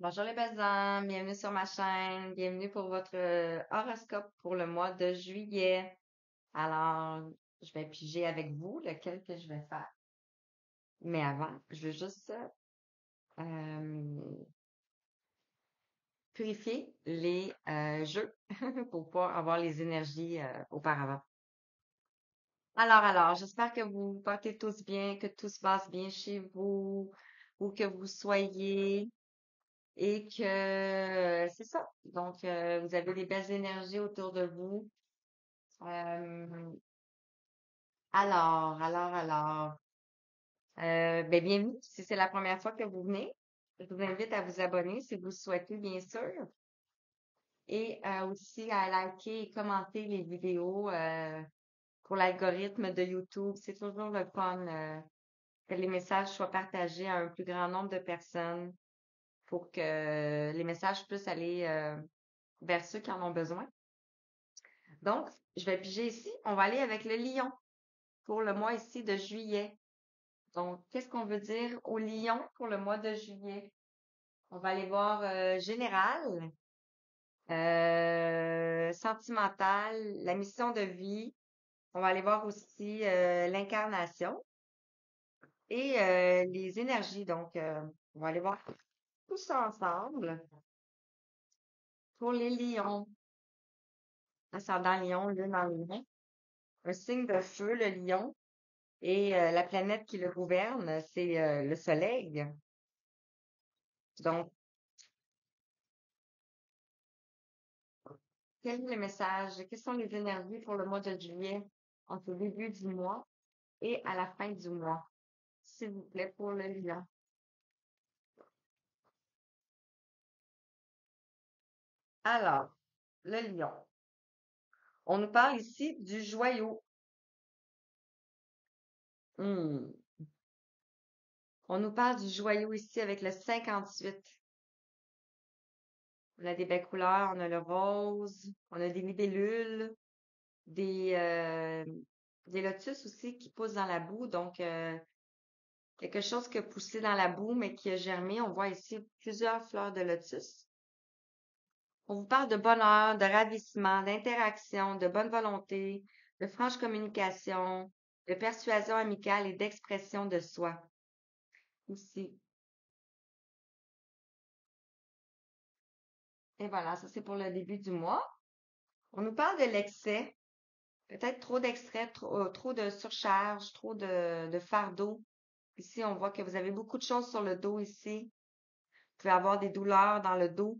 Bonjour les belles âmes, bienvenue sur ma chaîne, bienvenue pour votre horoscope pour le mois de juillet. Alors, je vais piger avec vous lequel que je vais faire. Mais avant, je veux juste euh, purifier les jeux pour pouvoir avoir les énergies auparavant. Alors, j'espère que vous vous portez tous bien, que tout se passe bien chez vous, où que vous soyez. Et que c'est ça. Donc, vous avez des belles énergies autour de vous. Euh, alors. Ben, bienvenue. Si c'est la première fois que vous venez, je vous invite à vous abonner si vous le souhaitez, bien sûr. Et aussi à liker et commenter les vidéos pour l'algorithme de YouTube. C'est toujours le fun que les messages soient partagés à un plus grand nombre de personnes pour que les messages puissent aller vers ceux qui en ont besoin. Donc, je vais piger ici. On va aller avec le lion pour le mois ici de juillet. Donc, qu'est-ce qu'on veut dire au lion pour le mois de juillet? On va aller voir général, sentimental, la mission de vie. On va aller voir aussi l'incarnation et les énergies. Donc, on va aller voir tout ça ensemble pour les lions. Ascendant lion, lune en lion. Un signe de feu, le lion. Et la planète qui le gouverne, c'est le Soleil. Donc, quel est le message? Quelles sont les énergies pour le mois de juillet, entre le début du mois et à la fin du mois? S'il vous plaît, pour le lion. Alors, le lion. On nous parle ici du joyau. Hmm. On nous parle du joyau ici avec le 58. On a des belles couleurs, on a le rose, on a des libellules, des, euh, des lotus aussi qui poussent dans la boue. Donc, quelque chose qui a poussé dans la boue, mais qui a germé. On voit ici plusieurs fleurs de lotus. On vous parle de bonheur, de ravissement, d'interaction, de bonne volonté, de franche communication, de persuasion amicale et d'expression de soi. Ici. Et voilà, ça c'est pour le début du mois. On nous parle de l'excès, peut-être trop d'extrait, trop de surcharge, trop de fardeau. Ici, on voit que vous avez beaucoup de choses sur le dos ici. Vous pouvez avoir des douleurs dans le dos.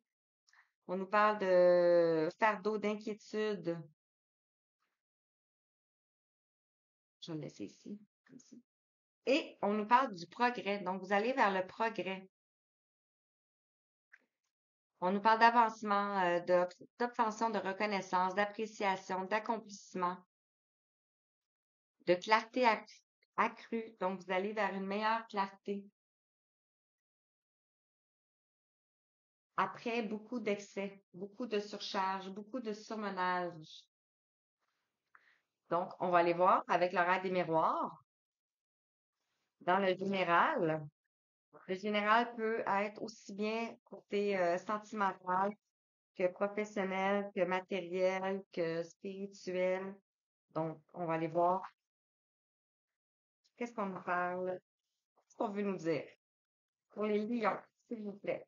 On nous parle de fardeau, d'inquiétude. Je vais le laisser ici, comme ça. Et on nous parle du progrès. Donc, vous allez vers le progrès. On nous parle d'avancement, d'obtention de reconnaissance, d'appréciation, d'accomplissement, de clarté accrue. Donc, vous allez vers une meilleure clarté. Après beaucoup d'excès, beaucoup de surcharge, beaucoup de surmenage. Donc, on va aller voir avec l'horaire des miroirs. Dans le général peut être aussi bien côté sentimental que professionnel, que matériel, que spirituel. Donc, on va aller voir qu'est-ce qu'on nous parle, qu'est-ce qu'on veut nous dire. Pour les lions, s'il vous plaît.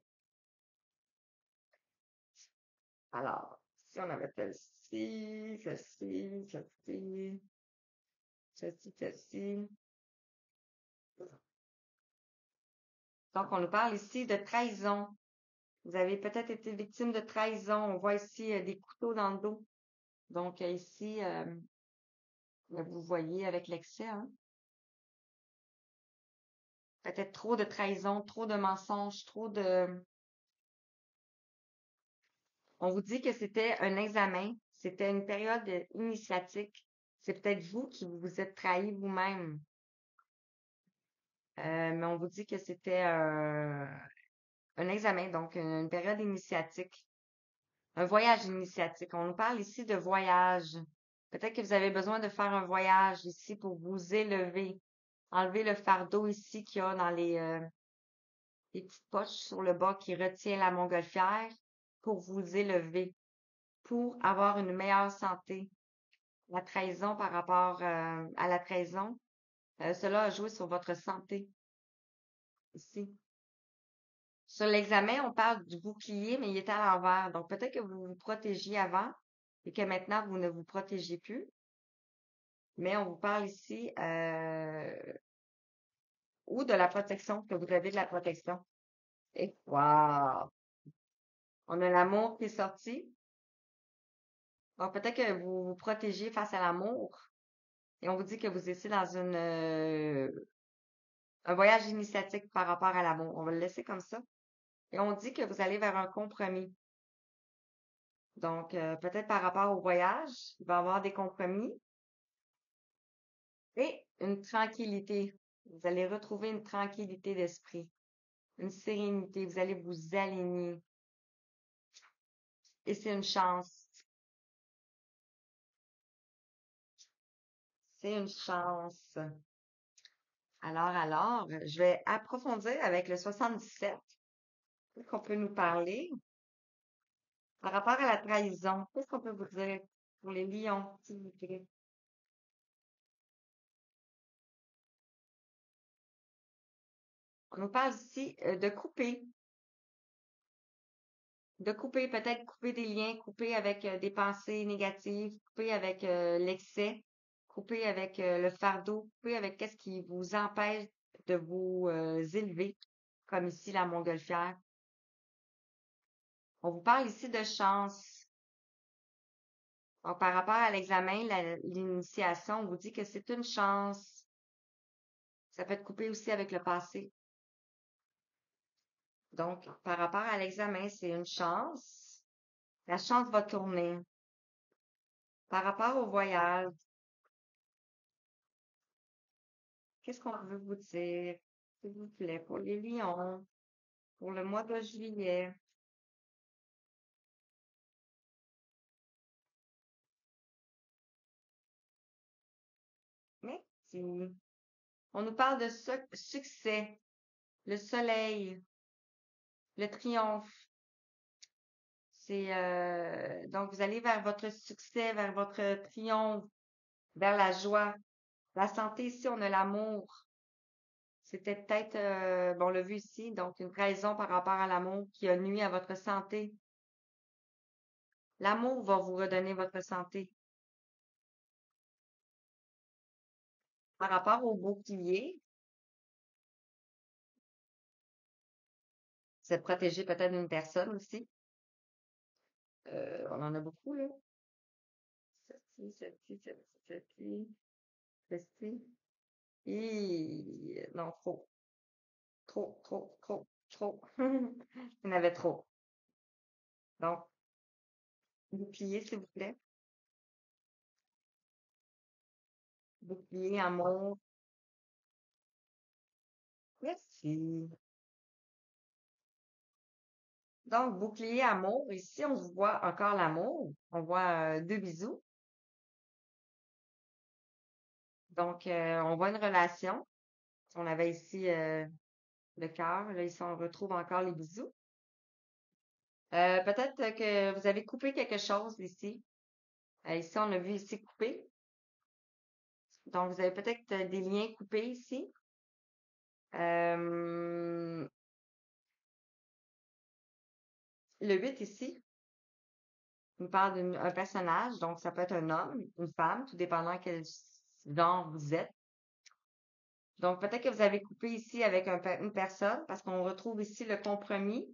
Alors, si on avait celle-ci, celle-ci, celle-ci, celle-ci, celle-ci. Donc, on nous parle ici de trahison. Vous avez peut-être été victime de trahison. On voit ici des couteaux dans le dos. Donc, ici, vous voyez avec l'excès, hein? Peut-être trop de trahison, trop de mensonges, trop de... On vous dit que c'était un examen, c'était une période initiatique. C'est peut-être vous qui vous êtes trahi vous-même. Mais on vous dit que c'était un examen, donc une période initiatique, un voyage initiatique. On nous parle ici de voyage. Peut-être que vous avez besoin de faire un voyage ici pour vous élever, enlever le fardeau ici qu'il y a dans les des petites poches sur le bas qui retient la montgolfière pour vous élever, pour avoir une meilleure santé. La trahison par rapport à la trahison, cela a joué sur votre santé ici. Sur l'examen, on parle du bouclier, mais il est à l'envers. Donc, peut-être que vous vous protégiez avant et que maintenant, vous ne vous protégez plus. Mais on vous parle ici ou de la protection, que vous avez de la protection. Et wow! On a l'amour qui est sorti. Donc, peut-être que vous vous protégez face à l'amour. Et on vous dit que vous étiez dans un voyage initiatique par rapport à l'amour. On va le laisser comme ça. Et on dit que vous allez vers un compromis. Donc, peut-être par rapport au voyage, il va y avoir des compromis et une tranquillité. Vous allez retrouver une tranquillité d'esprit, une sérénité. Vous allez vous aligner. Et c'est une chance. C'est une chance. Alors, je vais approfondir avec le 77. Qu'est-ce qu'on peut nous parler par rapport à la trahison? Qu'est-ce qu'on peut vous dire pour les lions, s'il vous plaît? On nous parle ici de couper, peut-être couper des liens, couper avec des pensées négatives, couper avec l'excès, couper avec le fardeau, couper avec qu'est-ce qui vous empêche de vous élever, comme ici la montgolfière. On vous parle ici de chance. Donc, par rapport à l'examen, l'initiation, on vous dit que c'est une chance. Ça peut être coupé aussi avec le passé. Donc, par rapport à l'examen, c'est une chance. La chance va tourner. Par rapport au voyage, qu'est-ce qu'on veut vous dire, s'il vous plaît, pour les lions, pour le mois de juillet? Merci. On nous parle de succès, le soleil, le triomphe. C'est donc vous allez vers votre succès, vers votre triomphe, vers la joie. La santé ici, on a l'amour. C'était peut-être, bon, on l'a vu ici, donc une trahison par rapport à l'amour qui a nui à votre santé. L'amour va vous redonner votre santé. Par rapport au bouclier, c'est de protéger peut-être une personne aussi. On en a beaucoup, là. Ceci, ceci, ceci, ceci, ceci. Et non, trop, trop, trop, trop, trop. Il y en avait trop. Donc, bouclier, s'il vous plaît. Bouclier, amour. Merci. Donc, bouclier, amour. Ici, on voit encore l'amour. On voit deux bisous. Donc, on voit une relation. On avait ici le cœur. Là, ici, on retrouve encore les bisous. Peut-être que vous avez coupé quelque chose ici. Ici, on a vu ici couper. Donc, vous avez peut-être des liens coupés ici. Le 8 ici nous parle d'un personnage. Donc, ça peut être un homme, une femme, tout dépendant quel genre vous êtes. Donc, peut-être que vous avez coupé ici avec une personne parce qu'on retrouve ici le compromis.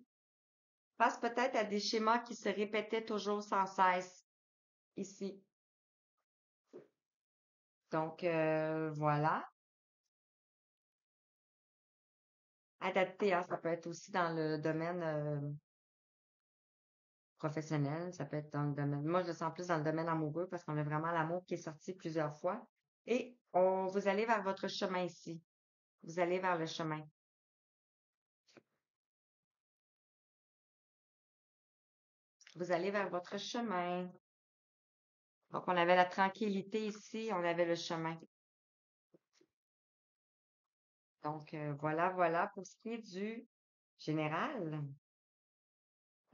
Face peut-être à des schémas qui se répétaient toujours sans cesse ici. Donc, voilà. Adapté, hein, ça peut être aussi dans le domaine professionnel, ça peut être dans le domaine. Moi, je le sens plus dans le domaine amoureux parce qu'on a vraiment l'amour qui est sorti plusieurs fois. Et vous allez vers votre chemin ici. Vous allez vers le chemin. Vous allez vers votre chemin. Donc, on avait la tranquillité ici, on avait le chemin. Donc, voilà, voilà pour ce qui est du général.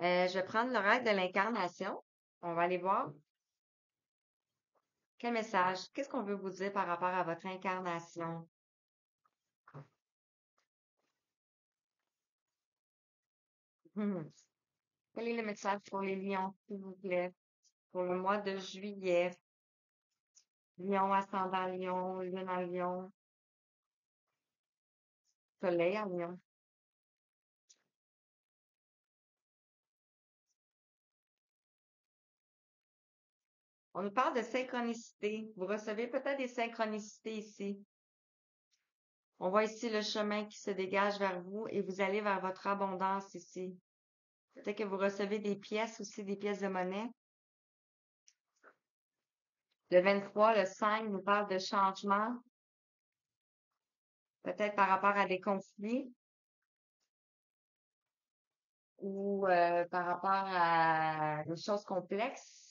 Je vais prendre l'oracle de l'incarnation. On va aller voir quel message, qu'est-ce qu'on veut vous dire par rapport à votre incarnation. Hmm. Quel est le message pour les lions, s'il vous plaît, pour le mois de juillet? Lion, ascendant lion, lune en lion, soleil en lion. On nous parle de synchronicité. Vous recevez peut-être des synchronicités ici. On voit ici le chemin qui se dégage vers vous et vous allez vers votre abondance ici. Peut-être que vous recevez des pièces aussi, des pièces de monnaie. Le 23, le 5 nous parle de changement, peut-être par rapport à des conflits ou par rapport à des choses complexes.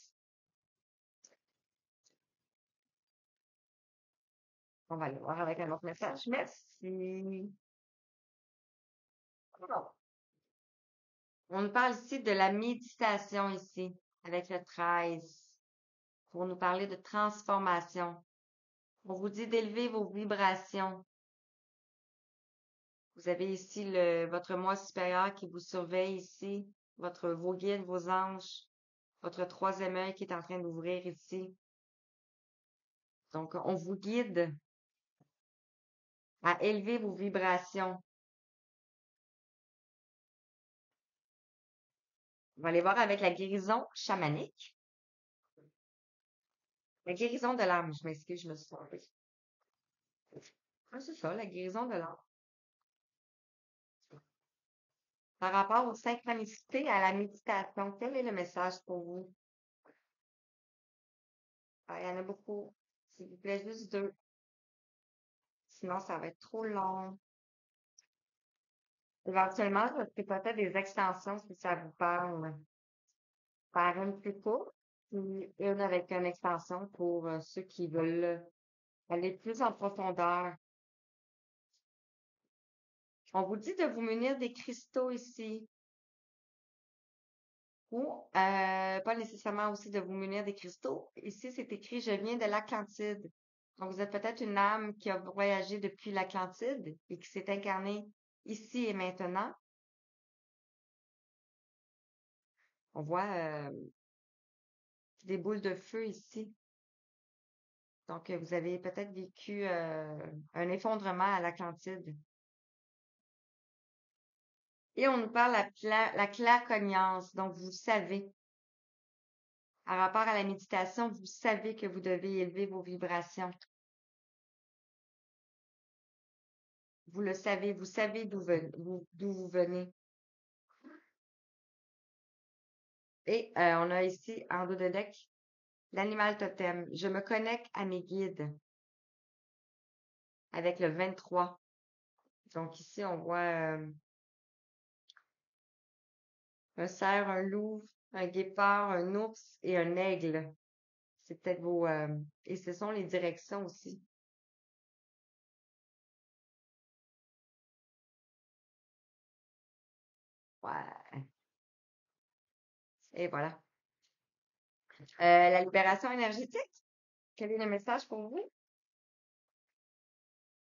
On va aller voir avec un autre message. Merci. Bon. On nous parle ici de la méditation ici, avec le 13, pour nous parler de transformation. On vous dit d'élever vos vibrations. Vous avez ici votre moi supérieur qui vous surveille ici, vos guides, vos anges, votre troisième œil qui est en train d'ouvrir ici. Donc, on vous guide à élever vos vibrations. On va aller voir avec la guérison chamanique. La guérison de l'âme, je m'excuse, je me suis trompée. Ah, c'est ça, la guérison de l'âme. Par rapport aux synchronicités, à la méditation, quel est le message pour vous? Ah, il y en a beaucoup. S'il vous plaît, juste deux. Sinon, ça va être trop long. Éventuellement, je ferai peut-être des extensions si ça vous parle. Faire une plus courte, puis une avec une extension pour ceux qui veulent aller plus en profondeur. On vous dit de vous munir des cristaux ici. Ou pas nécessairement aussi de vous munir des cristaux. Ici, c'est écrit Je viens de l'Atlantide. Donc, vous êtes peut-être une âme qui a voyagé depuis l'Atlantide et qui s'est incarnée ici et maintenant. On voit des boules de feu ici. Donc, vous avez peut-être vécu un effondrement à l'Atlantide. Et on nous parle la claircognance. Donc, vous savez, par rapport à la méditation, vous savez que vous devez élever vos vibrations. Vous le savez, vous savez d'où vous venez. Et on a ici, en dos de deck, l'animal totem. Je me connecte à mes guides avec le 23. Donc ici, on voit un cerf, un loup, un guépard, un ours et un aigle. C'est peut-être vos... et ce sont les directions aussi. Ouais. Et voilà. La libération énergétique. Quel est le message pour vous?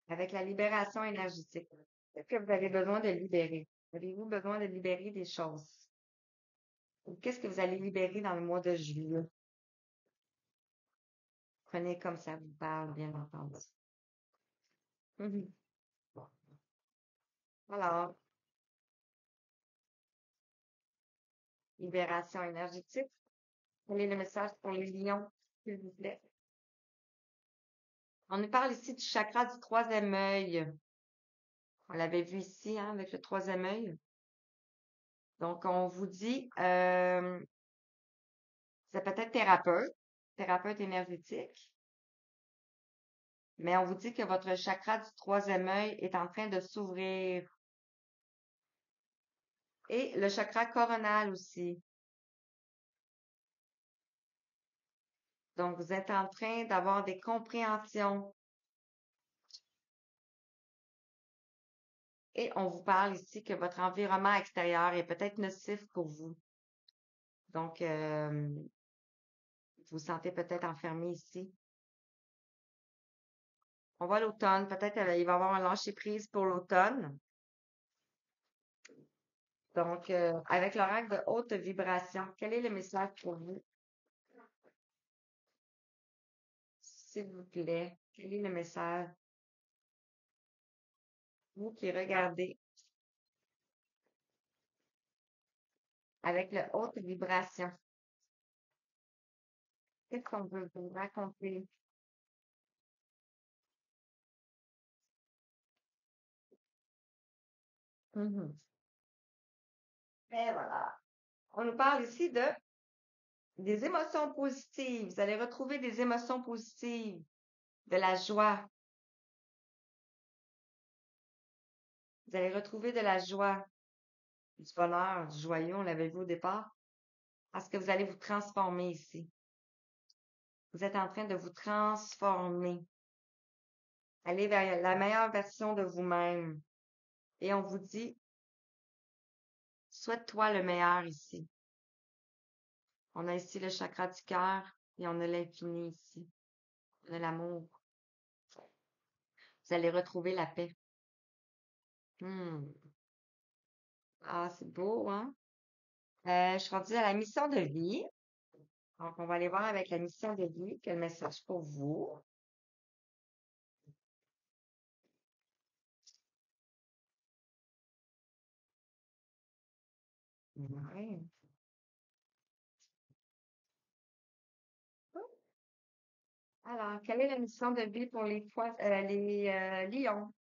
Avec la libération énergétique. Qu'est-ce que vous avez besoin de libérer? Avez-vous besoin de libérer des choses? Ou qu'est-ce que vous allez libérer dans le mois de juillet? Prenez comme ça vous parle, bien entendu. Mhm. Alors, libération énergétique. Quel est le message pour les lions, s'il vous plaît? On nous parle ici du chakra du troisième œil. On l'avait vu ici, hein, avec le troisième œil. Donc, on vous dit, c'est peut-être thérapeute énergétique, mais on vous dit que votre chakra du troisième œil est en train de s'ouvrir. Et le chakra coronal aussi. Donc, vous êtes en train d'avoir des compréhensions. Et on vous parle ici que votre environnement extérieur est peut-être nocif pour vous. Donc, vous vous sentez peut-être enfermé ici. On voit l'automne. Peut-être il va y avoir un lâcher-prise pour l'automne. Donc, avec l'oracle de haute vibration, quel est le message pour vous, s'il vous plaît? Quel est le message? Vous qui regardez avec le haute vibration, qu'est-ce qu'on veut vous raconter? Mhm. Et voilà. On nous parle ici de des émotions positives. Vous allez retrouver des émotions positives, de la joie. Vous allez retrouver de la joie, du bonheur, du joyeux, on l'avait vu au départ, parce que vous allez vous transformer ici. Vous êtes en train de vous transformer. Aller vers la meilleure version de vous-même. Et on vous dit, souhaite-toi le meilleur ici. On a ici le chakra du cœur et on a l'infini ici. On a l'amour. Vous allez retrouver la paix. Hmm. Ah, c'est beau, hein? Je suis rendue à la mission de vie. Donc, on va aller voir avec la mission de vie quel message pour vous. Ouais. Alors, quelle est la mission de vie pour les lions?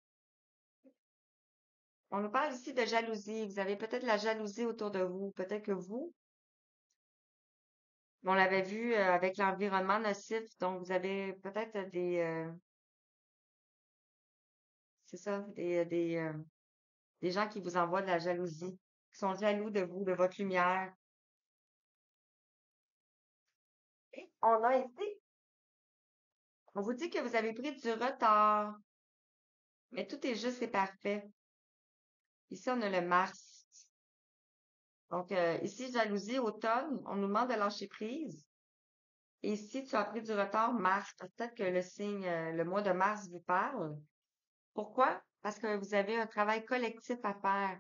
On nous parle ici de jalousie. Vous avez peut-être la jalousie autour de vous. Peut-être que vous, on l'avait vu avec l'environnement nocif. Donc, vous avez peut-être c'est ça, des gens qui vous envoient de la jalousie, qui sont jaloux de vous, de votre lumière. Et on a ici, on vous dit que vous avez pris du retard, mais tout est juste et parfait. Ici, on a le Mars. Donc, ici, jalousie, automne, on nous demande de lâcher prise. Et si tu as pris du retard, Mars, peut-être que le signe, le mois de mars vous parle. Pourquoi? Parce que vous avez un travail collectif à faire.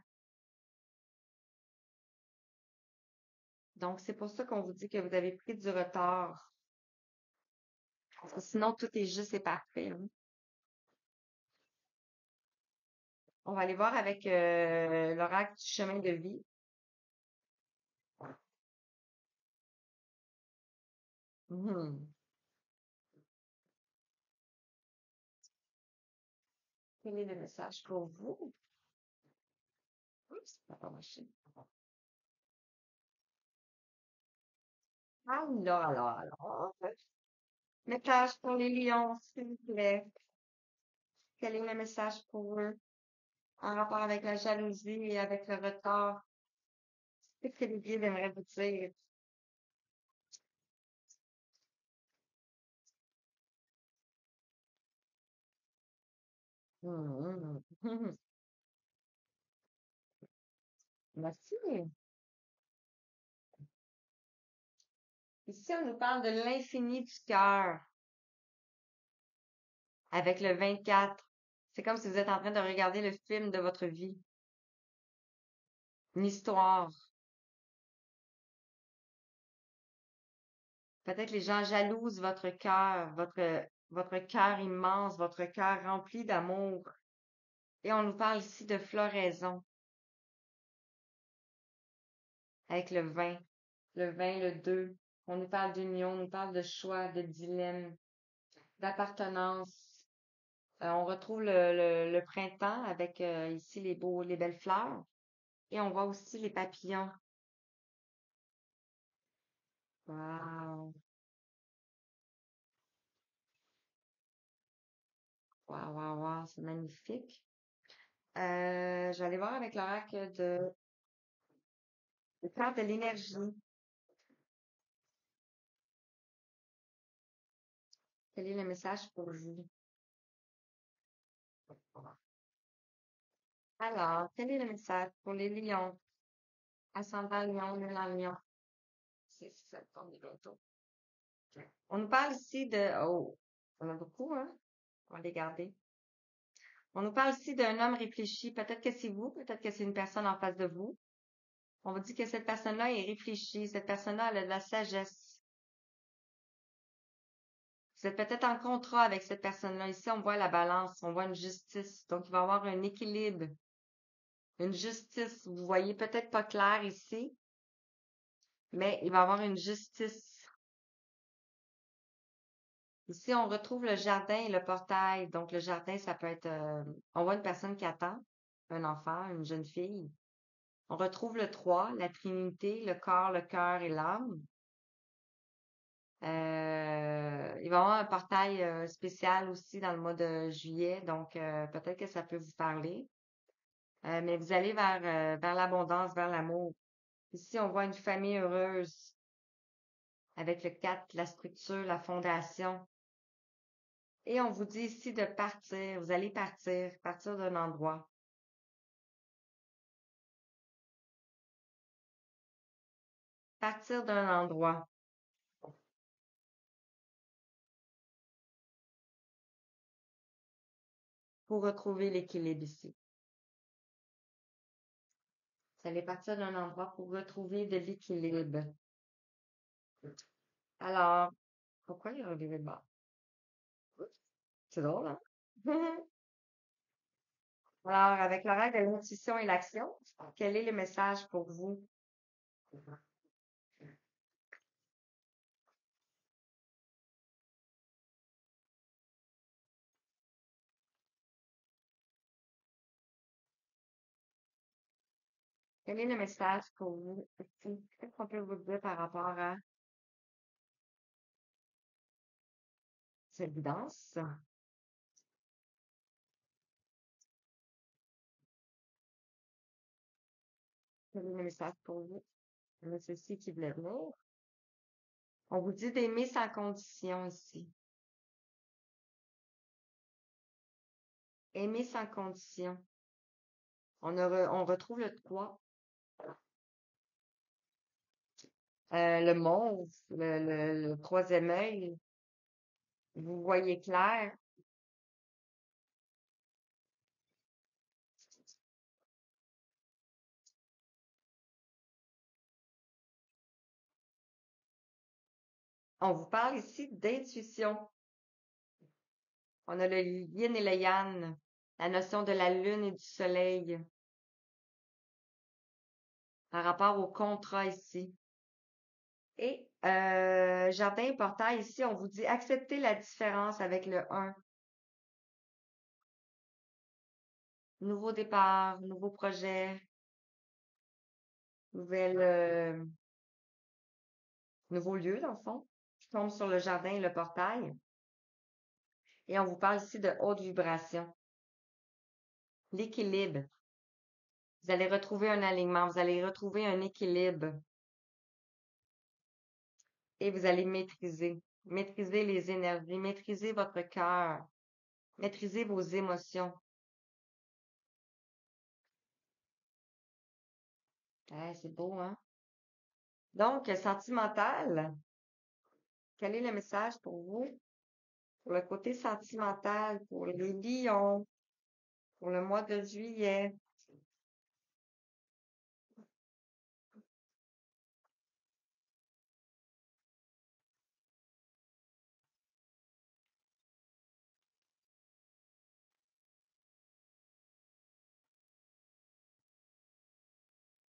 Donc, c'est pour ça qu'on vous dit que vous avez pris du retard. Parce que sinon, tout est juste et parfait, hein. On va aller voir avec l'oracle du chemin de vie. Mhm. Quel est le message pour vous? Oups, ça n'a pas marché. Alors. Message pour les lions, s'il vous plaît. Quel est le message pour eux en rapport avec la jalousie et avec le retard? Qu'est-ce que les guides aimeraient vous dire? Mhm. Merci. Ici, on nous parle de l'infini du cœur avec le 24. C'est comme si vous êtes en train de regarder le film de votre vie, une histoire. Peut-être les gens jalousent votre cœur immense, votre cœur rempli d'amour. Et on nous parle ici de floraison avec le 20. Le 20, le 2. On nous parle d'union, on nous parle de choix, de dilemme, d'appartenance. On retrouve le printemps avec ici les belles fleurs. Et on voit aussi les papillons. Wow, wow, wow, wow, c'est magnifique. Je vais aller voir avec l'oracle de faire de l'énergie. Quel est le message pour vous? Alors, quel est le message pour les lions? Ascendant lion, lune en lion. Ça tombe bientôt. On nous parle ici de... Oh, on a beaucoup, hein? On va les garder. On nous parle ici d'un homme réfléchi. Peut-être que c'est vous, peut-être que c'est une personne en face de vous. On vous dit que cette personne-là est réfléchie. Cette personne-là, elle a de la sagesse. Vous êtes peut-être en contrat avec cette personne-là. Ici, on voit la balance, on voit une justice. Donc, il va y avoir un équilibre, une justice. Vous voyez peut-être pas clair ici, mais il va y avoir une justice. Ici, on retrouve le jardin et le portail. Donc, le jardin, ça peut être... on voit une personne qui attend, un enfant, une jeune fille. On retrouve le 3, la Trinité, le corps, le cœur et l'âme. Il va y avoir un portail spécial aussi dans le mois de juillet, donc peut-être que ça peut vous parler. Mais vous allez vers l'abondance, vers l'amour. Ici, on voit une famille heureuse avec le 4, la structure, la fondation. Et on vous dit ici de partir. Vous allez partir d'un endroit. Partir d'un endroit pour retrouver l'équilibre ici. Vous allez partir d'un endroit pour retrouver de l'équilibre. Alors, pourquoi il y a relevé le bas? C'est drôle, hein? Alors, avec l'horaire de l'intuition et l'action, quel est le message pour vous? Quel est le message pour vous ici? Qu'est-ce qu'on peut vous dire par rapport à cette guidance? Quel est le message pour vous? Ceci qui voulait venir. On vous dit d'aimer sans condition ici. Aimer sans condition. On retrouve le 3. Le mauve, le troisième œil. Vous voyez clair. On vous parle ici d'intuition. On a le yin et le yang, la notion de la lune et du soleil par rapport au contrat ici. Et jardin et portail ici, on vous dit accepter la différence avec le 1. Nouveau départ, nouveau projet, nouvelle, nouveau lieu dans le fond. Je tombe sur le jardin et le portail. Et on vous parle ici de haute vibration. L'équilibre. Vous allez retrouver un alignement, vous allez retrouver un équilibre et vous allez maîtriser. Maîtriser les énergies, maîtriser votre cœur, maîtriser vos émotions. C'est beau, hein? Donc, sentimental, quel est le message pour vous? Pour le côté sentimental, pour les lions, pour le mois de juillet.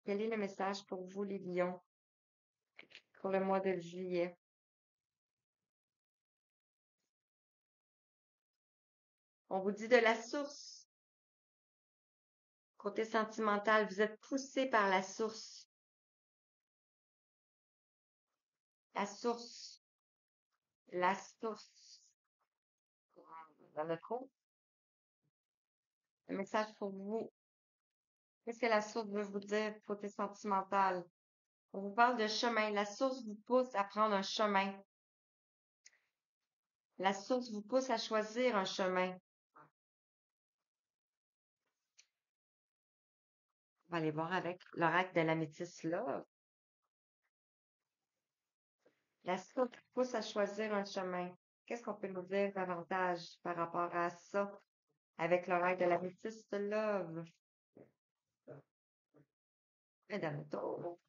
Quel est le message pour vous, les lions, pour le mois de juillet? On vous dit de la source. Côté sentimental, vous êtes poussé par la source. La source. La source. Dans le trou. Le message pour vous. Qu'est-ce que la source veut vous dire côté sentimental? On vous parle de chemin. La source vous pousse à prendre un chemin. La source vous pousse à choisir un chemin. va aller voir avec l'oracle de la métisse là. La soupe pousse à choisir un chemin. Qu'est-ce qu'on peut nous dire davantage par rapport à ça avec l'oracle de la métisse love? Madame Tour.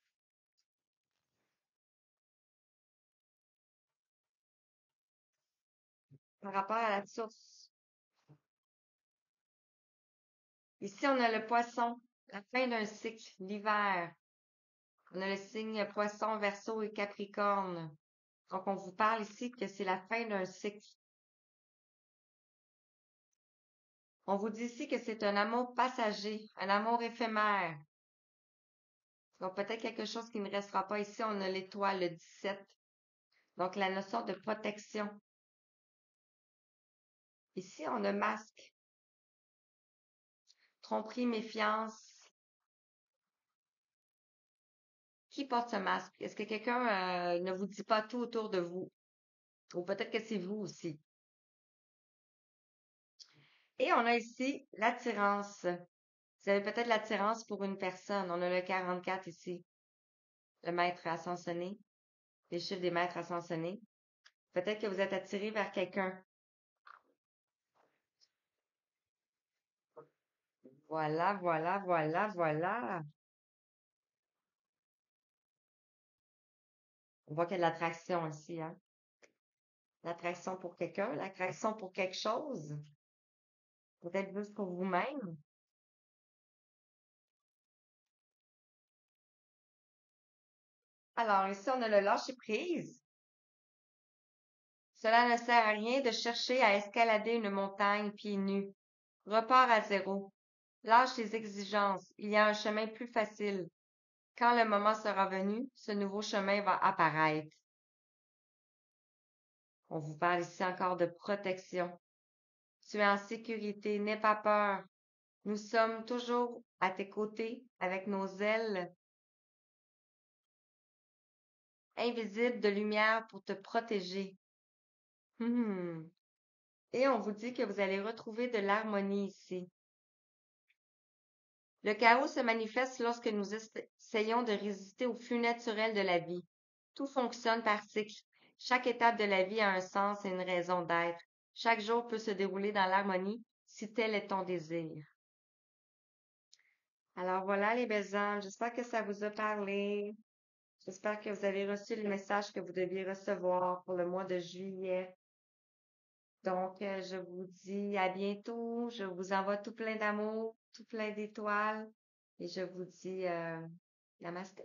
Par rapport à la source. Ici, on a le poisson, la fin d'un cycle, l'hiver. On a le signe poisson, verseau et capricorne. Donc, on vous parle ici que c'est la fin d'un cycle. On vous dit ici que c'est un amour passager, un amour éphémère. Donc, peut-être quelque chose qui ne restera pas ici. On a l'étoile, le 17. Donc, la notion de protection. Ici, on a masque, tromperie, méfiance. Qui porte ce masque? Est-ce que quelqu'un ne vous dit pas tout autour de vous? Ou peut-être que c'est vous aussi. Et on a ici l'attirance. Vous avez peut-être l'attirance pour une personne. On a le 44 ici. Le maître ascensionné. Les chiffres des maîtres ascensionnés. Peut-être que vous êtes attiré vers quelqu'un. Voilà, voilà, voilà, voilà. On voit qu'il y a de l'attraction ici, hein. L'attraction pour quelqu'un, l'attraction pour quelque chose. Peut-être juste pour vous-même. Alors, ici, on a le lâcher prise. Cela ne sert à rien de chercher à escalader une montagne pieds nus. Repars à zéro. Lâche les exigences. Il y a un chemin plus facile. Quand le moment sera venu, ce nouveau chemin va apparaître. On vous parle ici encore de protection. Tu es en sécurité, n'aie pas peur. Nous sommes toujours à tes côtés avec nos ailes invisibles de lumière pour te protéger. Hmm. Et on vous dit que vous allez retrouver de l'harmonie ici. Le chaos se manifeste lorsque nous essayons de résister au flux naturel de la vie. Tout fonctionne par cycle. Chaque étape de la vie a un sens et une raison d'être. Chaque jour peut se dérouler dans l'harmonie si tel est ton désir. Alors voilà les belles âmes, j'espère que ça vous a parlé. J'espère que vous avez reçu le message que vous deviez recevoir pour le mois de juillet. Donc, je vous dis à bientôt. Je vous envoie tout plein d'amour, tout plein d'étoiles. Et je vous dis namasté.